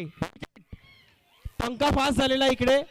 नाही. पंखा फास्ट झालेला इकडे.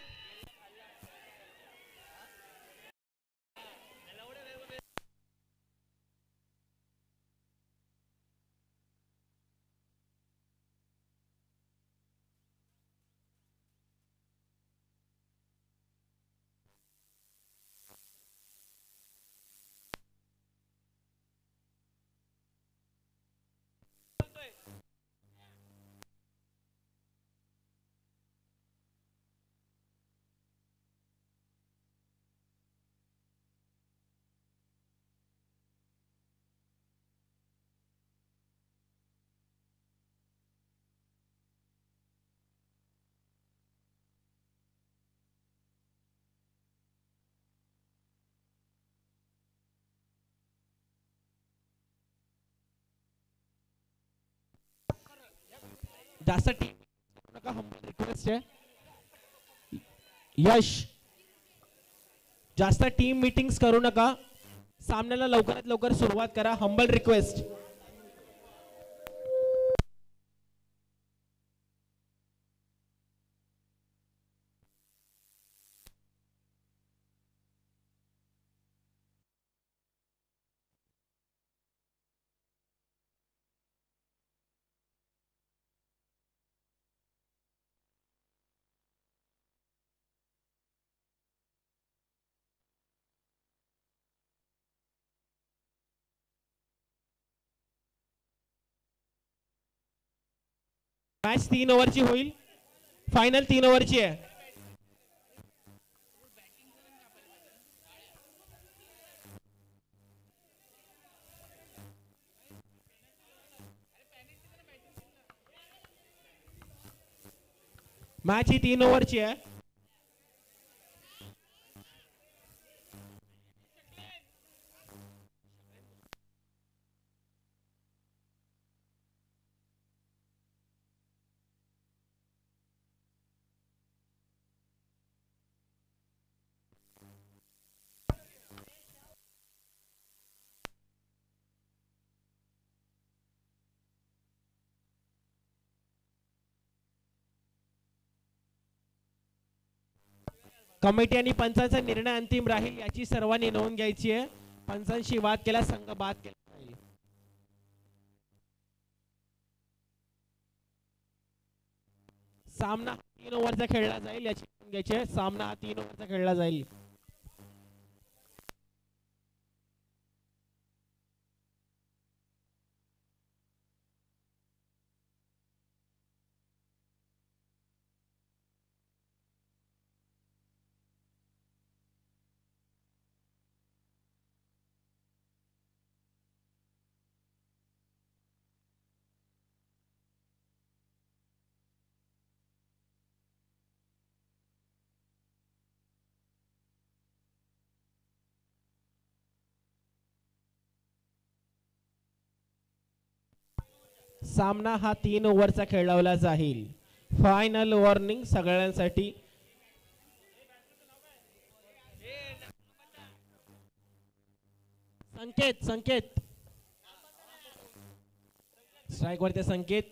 जास्त टीम नका. हंबल रिक्वेस्ट आहे. यश, जास्त टीम मीटिंग्स करू नका. सामन्याला लवकरात लवकर सुरुवात करा. Humble request. मॅच 3 ओव्हरची होईल. फायनल 3 ओव्हरची आहे. मॅच ही 3 ओव्हरची आहे. कमिटी आणि पंचांचा निर्णय अंतिम राहील याची सर्वांनी नोंद घ्यायची आहे. पंचांशी वाद केला संघ बाद केला जाईल. सामना 3 ओव्हरचा खेळला जाईल याची नोंद घ्यायची आहे. सामना हा 3 ओव्हरचा खेळला जाईल. सामना हा 3 ओव्हरचा खेळवला जाईल. फायनल वॉर्निंग सगळ्यांसाठी. संकेत संकेत स्ट्राइक वरती संकेत.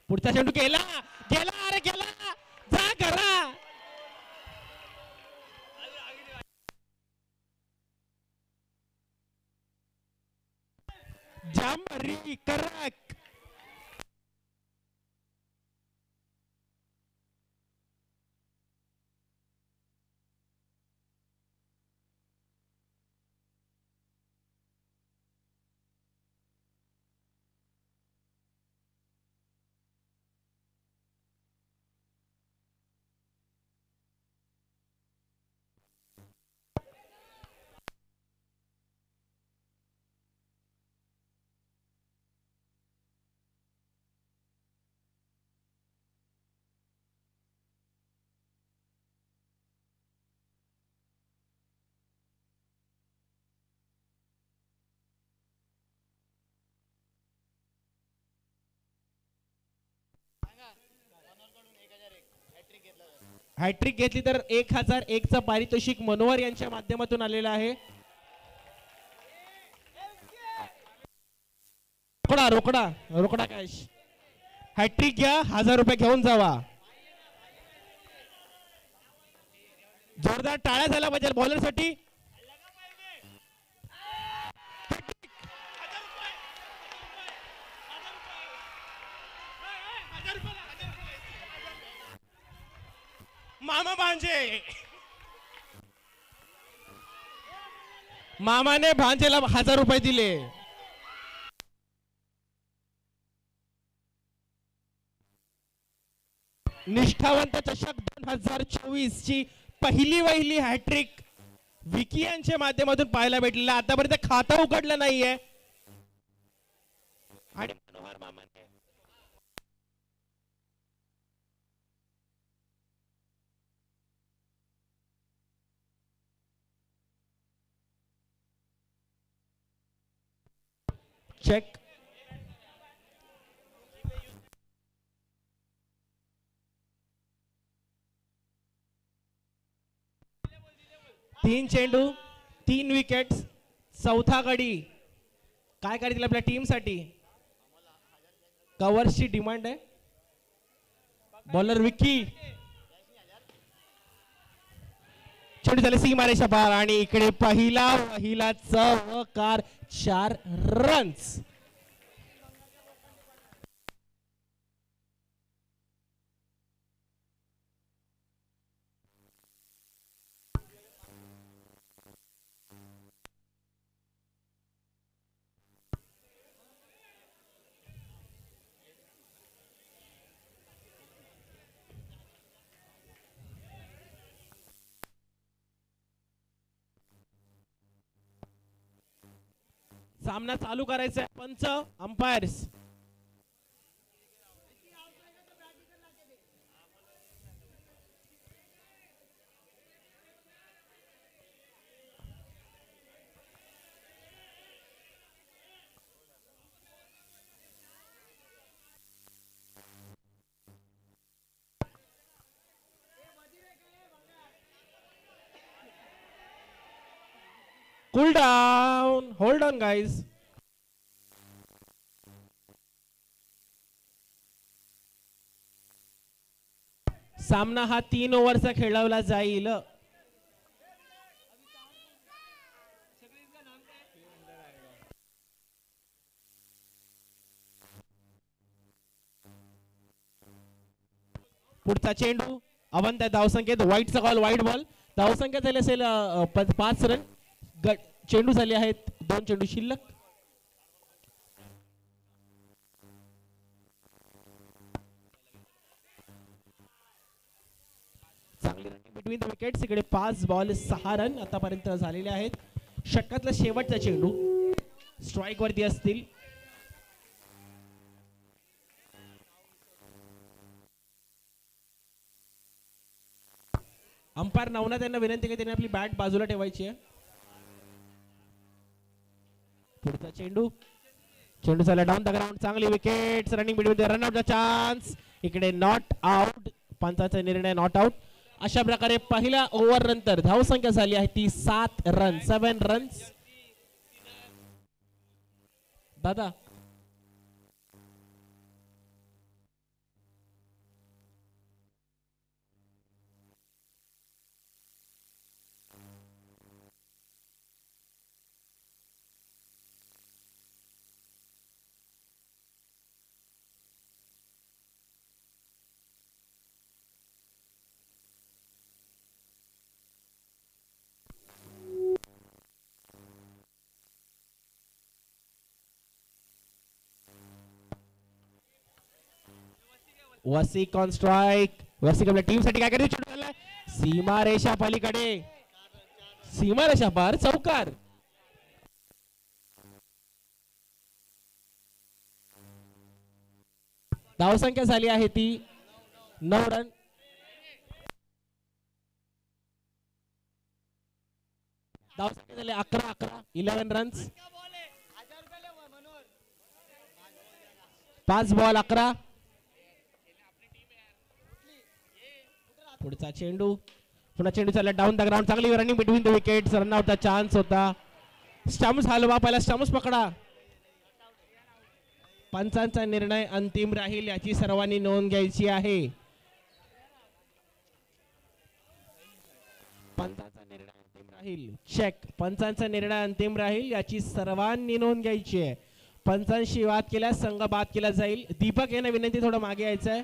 पुढचा चेंडू गेला गेला. अरे गेला. जा करा. जांभरी करक. हॅट्रिक घेतली तर 1001 चा पारितोषिक मनोहर यांच्या माध्यमातून आलेला आहे. रोकडा रोकडा रोकडा कॅश. हॅट्रिक घ्या, 1000 रुपये घेऊन जावा. जोरदार टाळ्या झाला पाहिजे बॉलरसाठी. मामा भांजे, मामाने भांजेला 1000 रुपये दिले. निष्ठावंत चषक 2024 ची पहिली हॅट्रिक विकी यांच्या माध्यमातून पाहायला भेटलेला. आतापर्यंत खातं उघडलं नाहीये आणि मनोहर मामाने चेक. तीन चेंडू 3 विकेट्स. चौथा गडी काय करतील आपल्या टीम साठी. कव्हर्सची डिमांड आहे. बॉलर विकी. चेंडू झाले सीमारेषा पार आणि इकडे पहिला चौकार 4 रन्स. सामना चालू करायचा आहे. पंच umpires. Cool down. Hold on, guys. सामना हा 3 ओव्हरचा खेळवला जाईल. पुढचा चेंडू अवंत धावसंख्येत. व्हाईटचा कॉल, व्हाईट बॉल. धावसंख्या झाली असेल 5 रन. चेंडू झाले आहेत 2 चेंडू शिल्लक. चांगली रनिंग बिटवीन द विकेट्स. इकडे 5 बॉल 6 रन आतापर्यंत झालेले आहेत. षटकातला शेवटचा चेंडू स्ट्राईक वरती असतील. अंपायर नवनाथ यांना विनंती की त्यांनी आपली बॅट बाजूला ठेवायची आहे. पुढचा चेंडू झाला डाऊन द ग्राउंड. चांगली विकेट्स. रनिंग बिटवीन द रनआउटचा चान्स. इकडे नॉट आउट. पंचाचा निर्णय नॉट आउट. अशा प्रकारे पहिल्या ओव्हर नंतर धावसंख्या झाली आहे ती 7 रन्स. दादा वसिक ऑन स्ट्राइक. वसिक आपल्या टीम साठी काय करते. सीमारेषा पलीकडे. सीमारेषा पार चौकार. धावसंख्या झाली आहे ती 9 रन. धावसंख्या झाली 11 रन्स. 5 बॉल 11. पुढचा चेंडू पुन्हा चेंडू चालला डाऊन द ग्राउंड. चांगली रनिंग बिटवीन द विकेट्स. रनआउटचा चान्स होता. स्टम्प्स हलवा. पहिला स्टम्प्स पकडा. पंचांचा निर्णय अंतिम राहील याची सर्वांनी नोंद घ्यायची आहे. पंचांचा निर्णय अंतिम राहील. चेक. पंचांचा निर्णय अंतिम राहील याची सर्वांनी नोंद घ्यायची आहे. पंचांशी वाद केल्यास संघ बाद केला जाईल. दीपक यांना विनंती थोडं मागे यायचं आहे.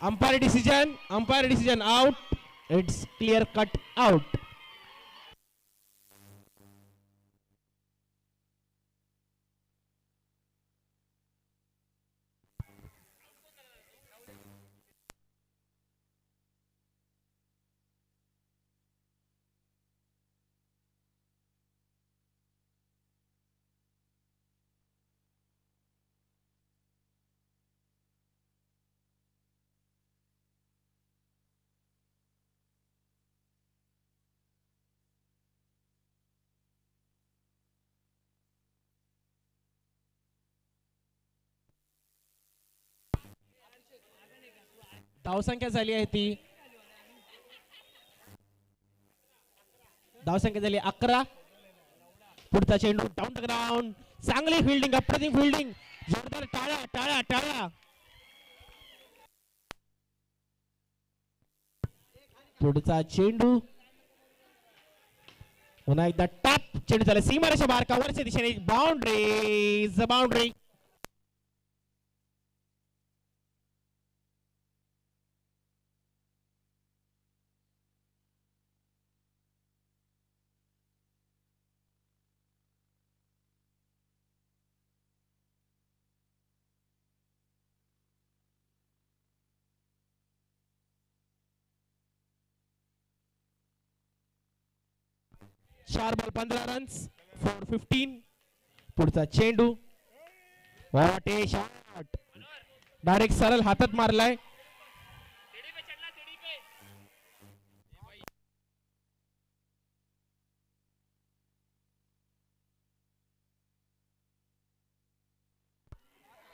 Umpire decision out. It's clear cut out. धावसंख्या झाली आहे ती. धावसंख्या झाली 11. पुढचा चेंडू डाऊन द ग्राउंड. चांगली फिल्डिंग, अप्रतिम फिल्डिंग. जोरदार टाळ्या टाळ्या टाळ्या. पुढचा चेंडू पुन्हा एकदा टॅप. चेंडू झाला सीमारेषा बाहेर, कव्हरच्या दिशेने. बाउंड्री. चार बॉल 15 रन्स फॉर 15. पुढचा चेंडू. What a shot. डायरेक्ट सरळ हातात मारलाय.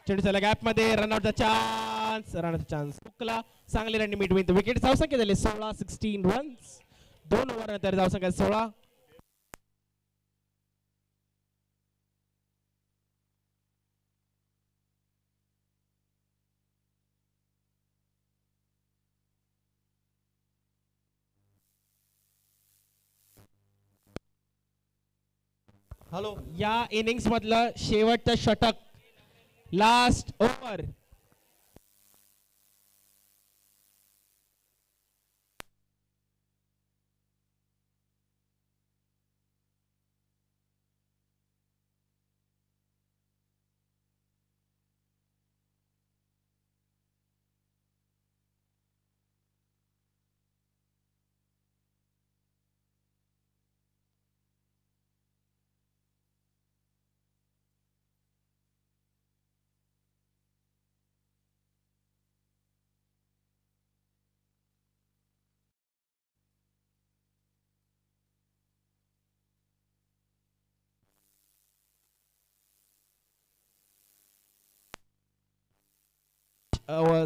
चेंडू झाला गॅप मध्ये. रनआउटचा चान्स हुकला. चांगली रन मिडविन द विकेट. धावसंख्या झाली 16 रन्स. 2 ओव्हर नंतर धावसंख्या 16. हॅलो. या इनिंग्स मधलं शेवटचं षटक. Last over.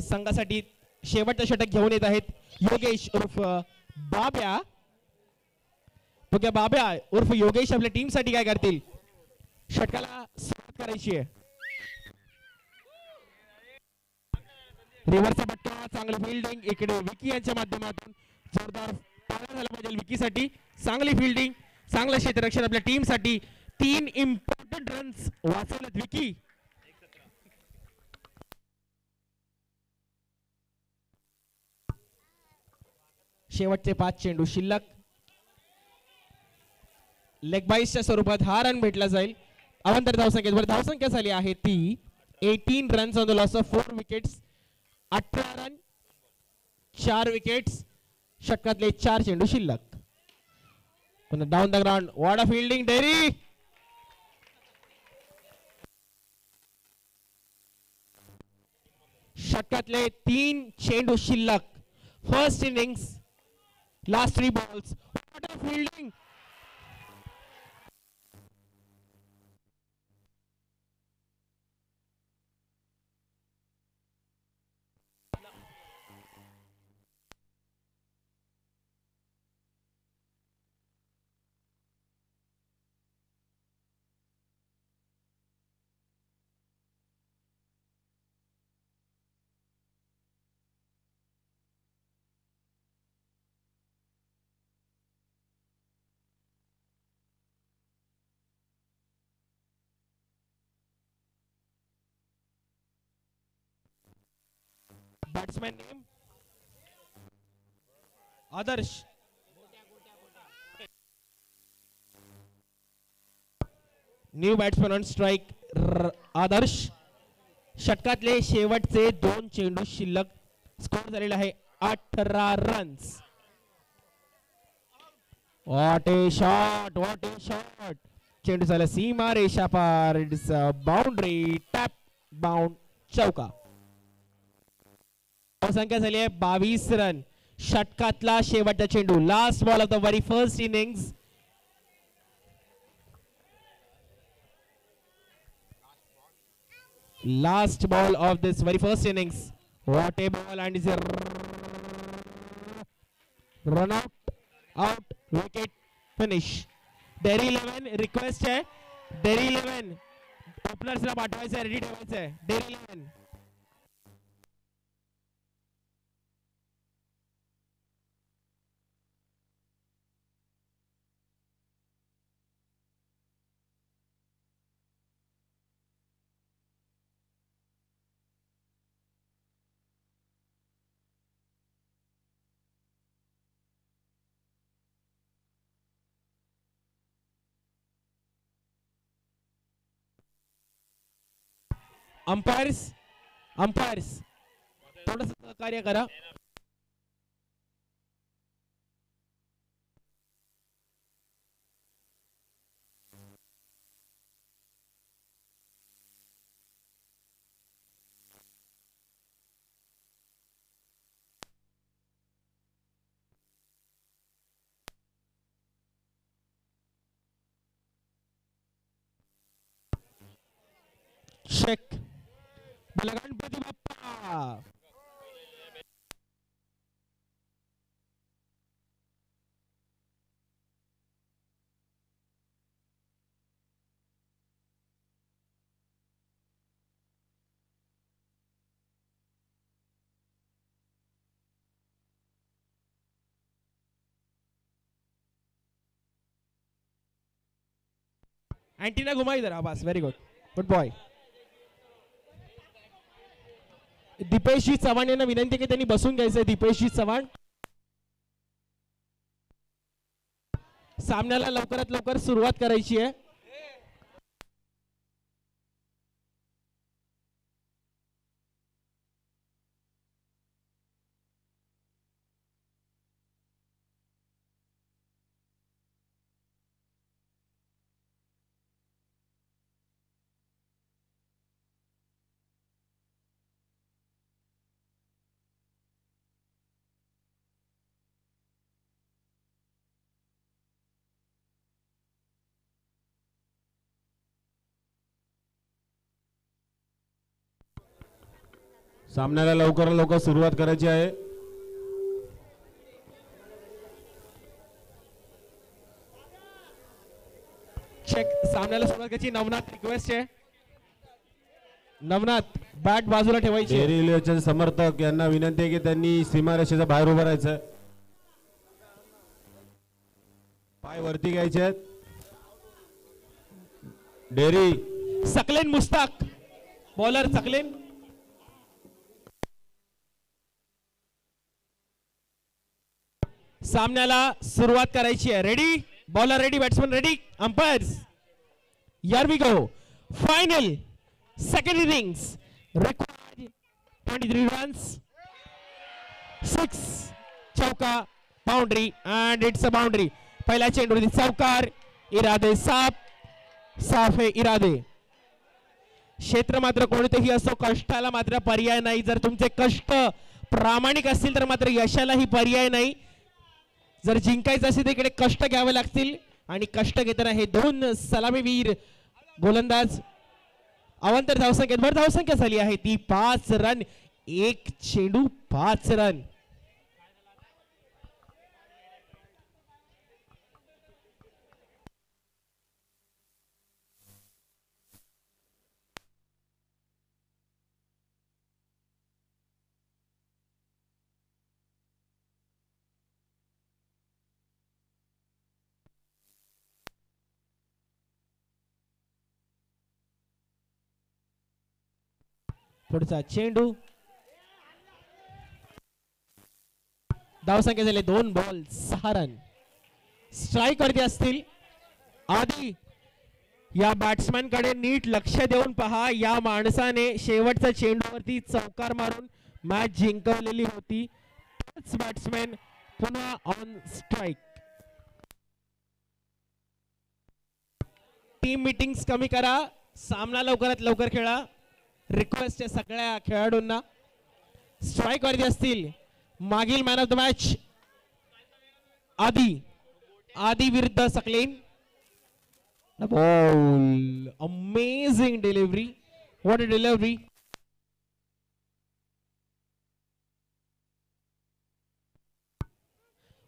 संघासाठी शेवटचं षटक घेऊन येत आहेत योगेश उर्फ बाब्या. बाब्या उर्फ योगेश आपल्या टीम साठी काय करतील. षटकाला सुरुवात करायची आहे. रिव्हर्सचा पट्टा. चांगली फिल्डिंग. इकडे विकी यांच्या माध्यमातून जोरदार पाळा झाला पाहिजे विकीसाठी. चांगली फिल्डिंग, चांगलं क्षेत्ररक्षण आपल्या टीम साठी. 3 इम्पॉर्टंट रन्स वाचवलेत विकी. शेवटचे 5 चेंडू शिल्लक. लेग बाईसच्या स्वरूपात हा रन भेटला जाईल. अवंतर धावसंख्येवर धावसंख्या झाली आहे ती 18 runs on the loss of 4 wickets. 18 run 4 wickets. षटकातले 4 चेंडू शिल्लक. पुन्हा down the ground. What a fielding डेरी. षटकातले 3 चेंडू शिल्लक. First innings. Last 3 balls. What a fielding! Batsman name Adarsh. New batsman on strike Adarsh. षटकातले शेवटचे 2 चेंडू शिल्लक. स्कोर झालेला आहे 18 runs. What a shot, what a shot. चेंडू झाला सीमा रेषा पार. इट्स बाउंड्री टॅप बाउंड चौका. संख्या झाली आहे 22 रन. षटकातला शेवटचा चेंडू. Last ball of the very first innings. Last ball of this very first innings. What a ball, and is a run out, out, wicket, finish. Delhi 11 request है. Delhi 11 openers ला पाठवायचं आहे, ready ठेवायचं आहे. Delhi 11. Umpires थोडंसं सहकार्य करा. Check. Ganpati Bappa. Antenna घुमा इधर. आवाज very good, good boy. Deepeshji Chavan यांना विनंती की त्यांनी बसून घ्यायचंय. दीपेशजी चव्हाण. सामन्याला लवकरात लवकर सुरुवात करायची आहे. सामन्याला लवकर लवकर सुरुवात करायची आहे. चेक. सामन्याला सुरुवात करायची. नवनाथ रिक्वेस्ट आहे. नवनाथ बॅट बाजूला ठेवायची. डेअरी इलेव्हनचे समर्थक यांना विनंती आहे की त्यांनी सीमारेषेच्या बाहेर उभं राहायचं. पाय वरती घ्यायचे आहेत. डेअरी. सकलेन मुस्ताक बॉलर. सकलेन. सामन्याला सुरुवात करायची आहे. Ready bowler ready, batsman ready. Umpires here we go. Final second innings. Required 23 runs. 6 चौका boundary and it's a boundary. पहिला चेंडू चौकार. इरादे साफ आहे इरादे. क्षेत्र मात्र कोणतेही असो, कष्टाला मात्र पर्याय नाही. जर तुमचे कष्ट प्रामाणिक असतील तर मात्र यशालाही पर्याय नाही. जर जिंकायचं असेल तर इकडे कष्ट घ्यावे लागतील. आणि कष्ट घेताना हे 2 सलामीवीर गोलंदाज. अवांतर धावसंख्येत भर धावसंख्या झाली आहे ती 5 रन. 1 चेंडू 5 रन. पुढचा चेंडू. धावसंख्या झाली 2 बॉल 6 रन. स्ट्राईक वरती असतील. आधी या बॅट्समॅन कडे नीट लक्ष देऊन पहा. या माणसाने शेवटच्या चेंडूवरती चौकार मारून मॅच जिंकवलेली होती. बॅट्समॅन पुन्हा ऑन स्ट्राईक. टीम मीटिंग्स कमी करा. सामना लवकरात लवकर खेळा. रिक्वेस्ट आहे सगळ्या खेळाडूंना. स्ट्राईक वरती असतील. मागील मॅन ऑफ द मॅच आदी विरुद्ध Saqlain. Ball amazing delivery. What a delivery.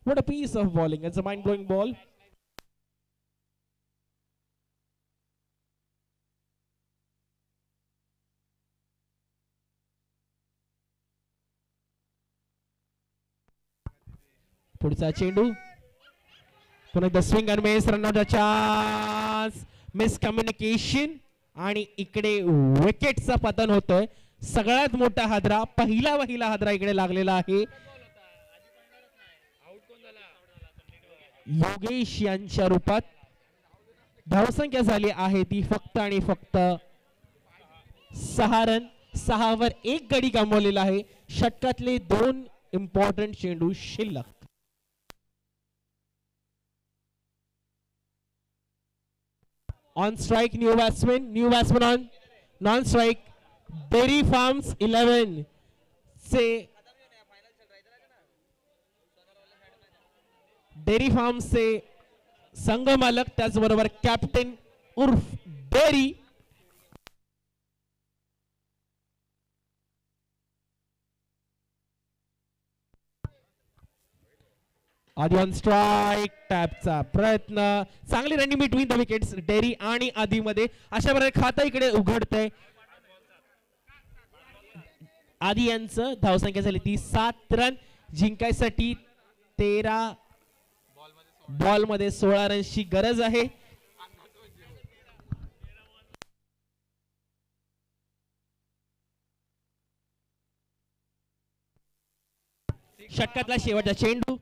What a piece of bowling. It's a mind-blowing ball. पुढचा चेंडू. पुन्हा एकदा स्विंग आणि मिस. रनआउटचा चान्स. मिसकम्युनिकेशन आणि इकडे विकेटचा पतन होतोय. सगळ्यात मोठा हादरा. पहिला हादरा इकडे लागलेला आहे. योगेश यांच्या रूपात. धावसंख्या झाली आहे ती फक्त आणि फक्त 6 रन. 6 वर 1 गडी गमावलेला आहे. षटकातले 2 इम्पॉर्टंट चेंडू शिल्लक. On strike new batsman on. Non strike dairy farms 11 से डेरी फार्म्स से संघ मालक त्याचबरोबर कॅप्टन उर्फ डेरी. आधी ऑन स्ट्राइक. टॅपचा प्रयत्न. चांगली running between the wickets dairy आणि आधी मध्ये. अशा प्रकारे खातं इकडे उघडतंय. आधी यांचं धावसंख्या झाली ती 7 रन. जिंकायसाठी 13 बॉल मध्ये 16 रनची गरज आहे. षटकातला शेवटचा चेंडू.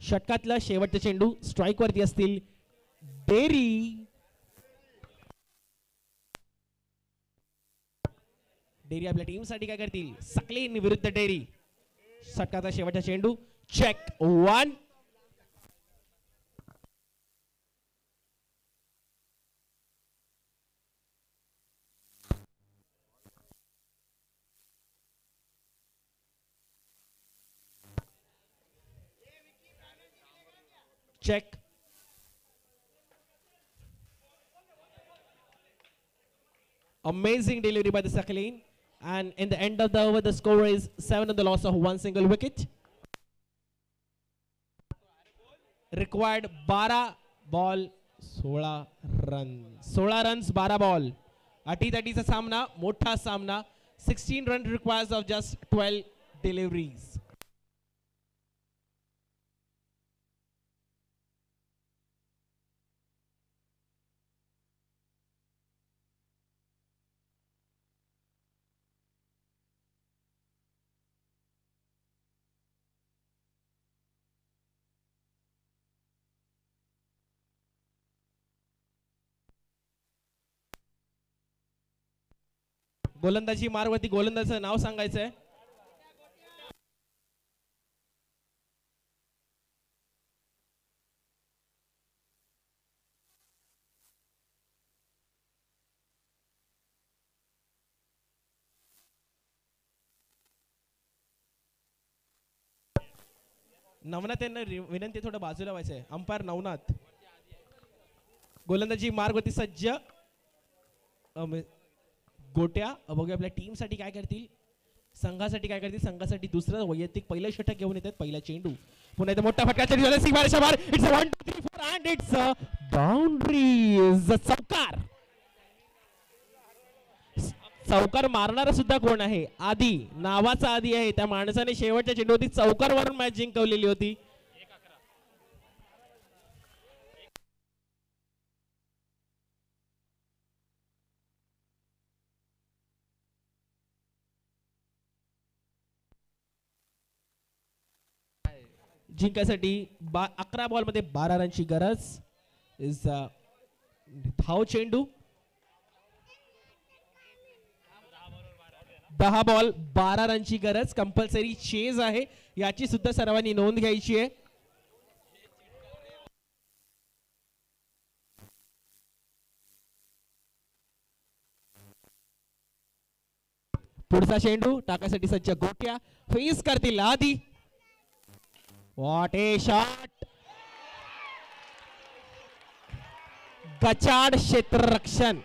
षटकातला शेवटचा चेंडू. स्ट्राइक वरती असतील डेरी. डेरी आपल्या टीम साठी काय करतील. सकलेन विरुद्ध डेरी. षटकाचा शेवटचा चेंडू. Check 1. check. Amazing delivery by the Sakhalin. And in the end of the over, the score is 7 on the loss of 1 single wicket. Required 12 ball, 16 runs. 16 runs, 12 ball. अटी-तटीचा सामना, मोठा सामना. 16 runs requires of just 12 deliveries. गोलंदाजी मार्गवरती गोलंदाजाचं नाव सांगायचंय. नवनाथ यांना विनंती थोडं बाजूला व्हायचंय. अंपायर नवनाथ. गोलंदाजी मार्गवरती सज्ज. गोट्या बघूया आपल्या टीम साठी काय करतील, संघासाठी काय करतील. संघासाठी दुसरं वैयक्तिक पहिलं षटक घेऊन येतात. पहिला चेंडू पुन्हा एकदा मोठा फटका. It's 1 2 3 4 and it's a boundary. चौकार. चौकार मारणारा सुद्धा कोण आहे? आदी नावाचा आदी आहे. त्या माणसाने शेवटच्या चेंडूवरती चौकार मारून मॅच जिंकवलेली होती. जिंकायसाठी 11 बॉल मध्ये 12 रनची गरज. इज धाव चेंडू. 10 बॉल 12 रनची गरज. कंपल्सरी चेज आहे, याची सुद्धा सर्वांनी नोंद घ्यायची आहे. पुढचा चेंडू टाकायसाठी सज्ज. गोट्या फेस करतील आधी. What a shot. गचाड क्षेत्ररक्षण.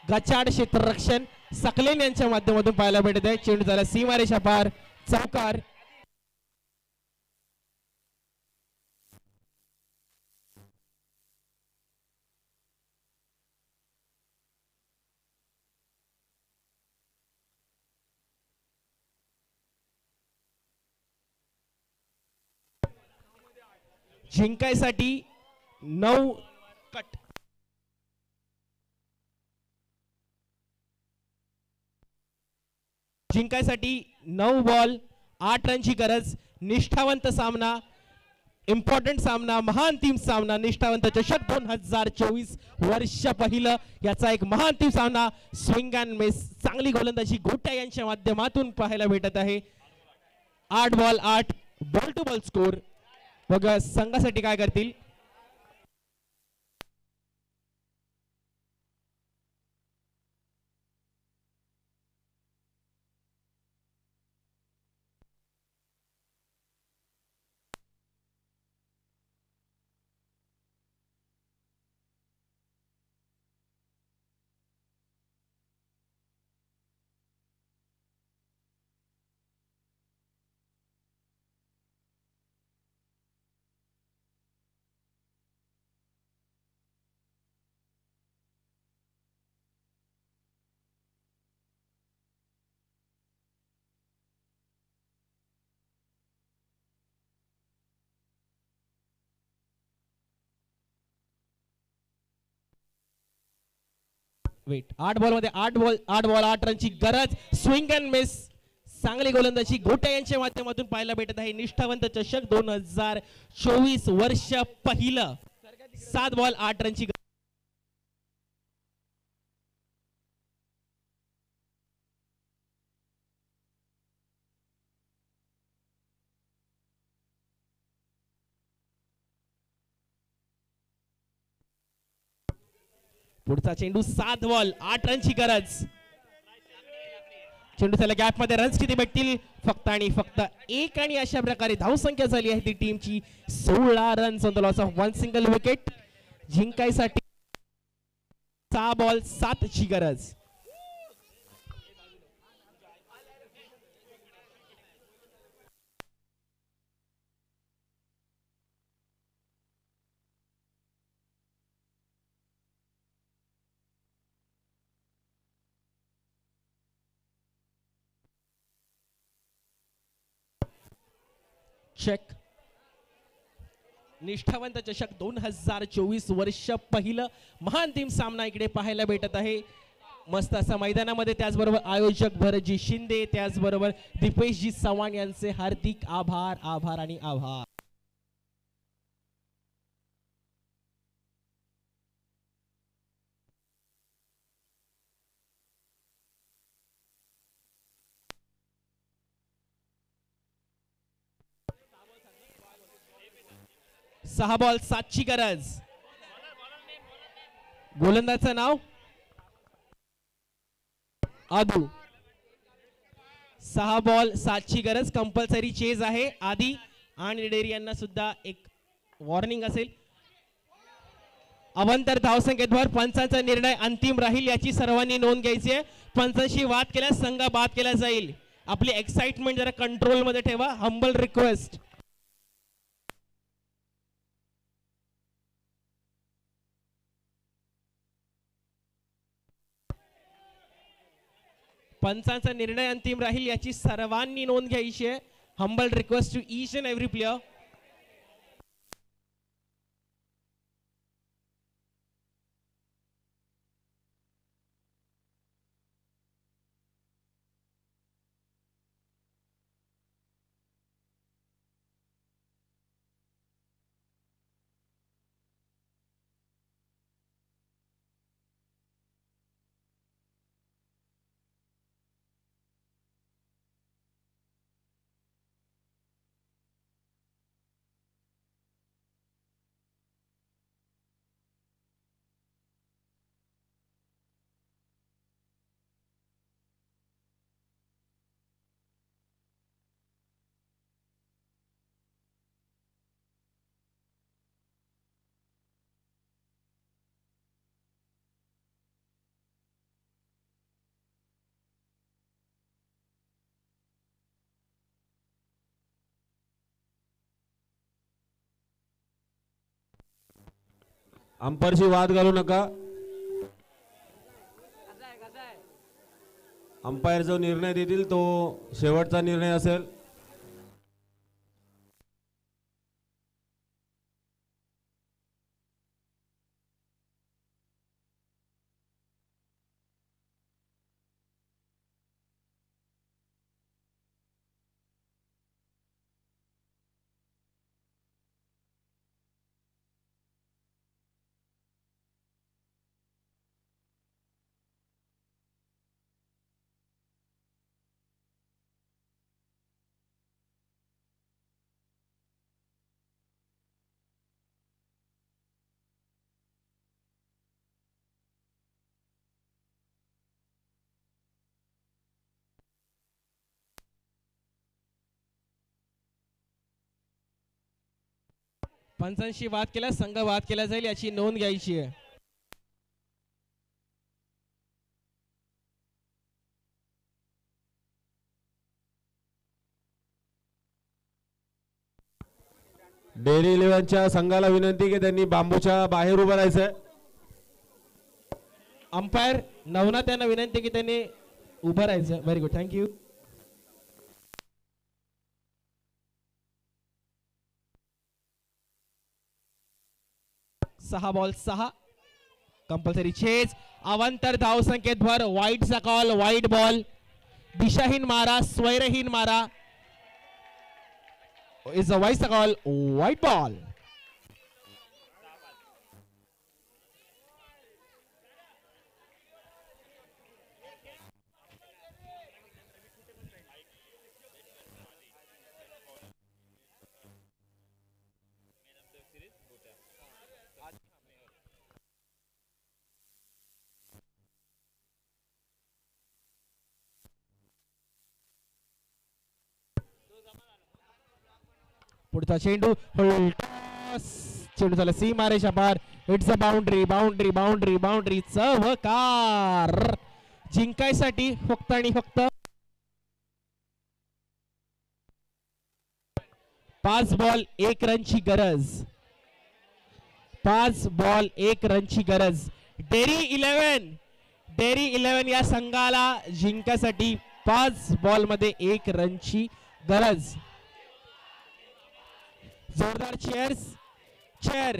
गचाड क्षेत्ररक्षण सकलेन यांच्या माध्यमातून पाहायला भेटत आहे. चेंडू झाला सीमारेषा पार. चौकार. जिंकायसाठी 9 कट. जिंकायसाठी 9 बॉल 8 रनची गरज. निष्ठावंत सामना, इम्पॉर्टंट सामना, महाअंतिम सामना. निष्ठावंत चषक 2024 वर्ष पहिलं याचा एक महाअंतिम सामना. Swing and miss. चांगली गोलंदाजी गोट्या यांच्या माध्यमातून पाहायला भेटत आहे. 8 ball 8 ball to ball score. बघा संघासाठी काय करतील. वेट 8 बॉल मध्ये 8 रनची गरज. Swing and miss. चांगली गोलंदाजी गोट्या यांच्या माध्यमातून पाहायला भेटत आहे. निष्ठावंत चषक 2024 वर्ष पहिलं. 7 बॉल 8 रनची गरज. पुढचा चेंडू 7 बॉल 8 रनची गरज. चेंडू त्याला गॅप मध्ये रन्स किती भेटतील? फक्त आणि फक्त 1. आणि अशा प्रकारे धावसंख्या झाली आहे ती टीमची 16 runs on the loss of 1 single wicket. जिंकायसाठी 6 बॉल 7 ची गरज. चेक. निष्ठावंत चषक 2024 वर्ष पहिलं महाअंतिम सामना इकडे पाहायला भेटत आहे. मस्त असा मैदानामध्ये. त्याचबरोबर आयोजक भरतजी शिंदे, त्याचबरोबर दीपेशजी चव्हाण यांचे हार्दिक आभार आभार आणि आभार. सहा बॉल 7 ची गरज. गोलंदाजचं नाव आदू. 6 बॉल 7 ची गरज. कंपल्सरी चेज आहे. आदी आणि डेरी यांना सुद्धा एक वॉर्निंग असेल. अवंतर धावसंख्येवर पंचांचा निर्णय अंतिम राहील याची सर्वांनी नोंद घ्यायची आहे. पंचांशी वाद केल्यास संघ बाद केला जाईल. आपली एक्साइटमेंट जरा कंट्रोल मध्ये ठेवा. Humble request. पंचांचा निर्णय अंतिम राहील याची सर्वांनी नोंद घ्यायची आहे. Humble request to each and every player. अंपायरशी वाद घालू नका. अंपायर जो निर्णय देतील तो शेवटचा निर्णय असेल. पंचांशी वाद केल्यास संघ वाद केला जाईल याची नोंद घ्यायची आहे. डेअरी इलेव्हनच्या संघाला विनंती की त्यांनी बांबूच्या बाहेर उभं राहायचंय. अंपायर नवनाथ यांना विनंती की त्यांनी उभं राहायचं. Very good, thank you. सहा बॉल 6 कंपल्सरी चेज. अवांतर धाव संख्येत वाईटचा कॉल. Wide ball. दिशाहीन मारा, स्वैरहीन मारा. इज अ वाईटचा कॉल. Wide ball. पुढचा चेंडू. चेंडू झाला सीमारेषा पार. It's a boundary boundary boundary boundary. चवकार. जिंकायसाठी फक्त आणि फक्त 5 बॉल 1 रनची गरज. 5 बॉल 1 रनची गरज. डेअरी इलेव्हन या संघाला जिंकायसाठी 5 बॉल मध्ये 1 रनची गरज. जोरदार चेअर.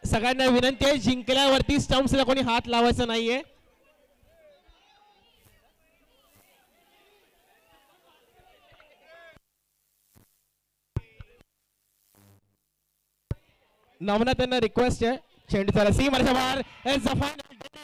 सगळ्यांना विनंती आहे जिंकल्यावरती स्टंप्सला कोणी हात लावायचा नाहीये. नवनाथ यांना रिक्वेस्ट आहे. चेंडू झाला सीमारेषा पार.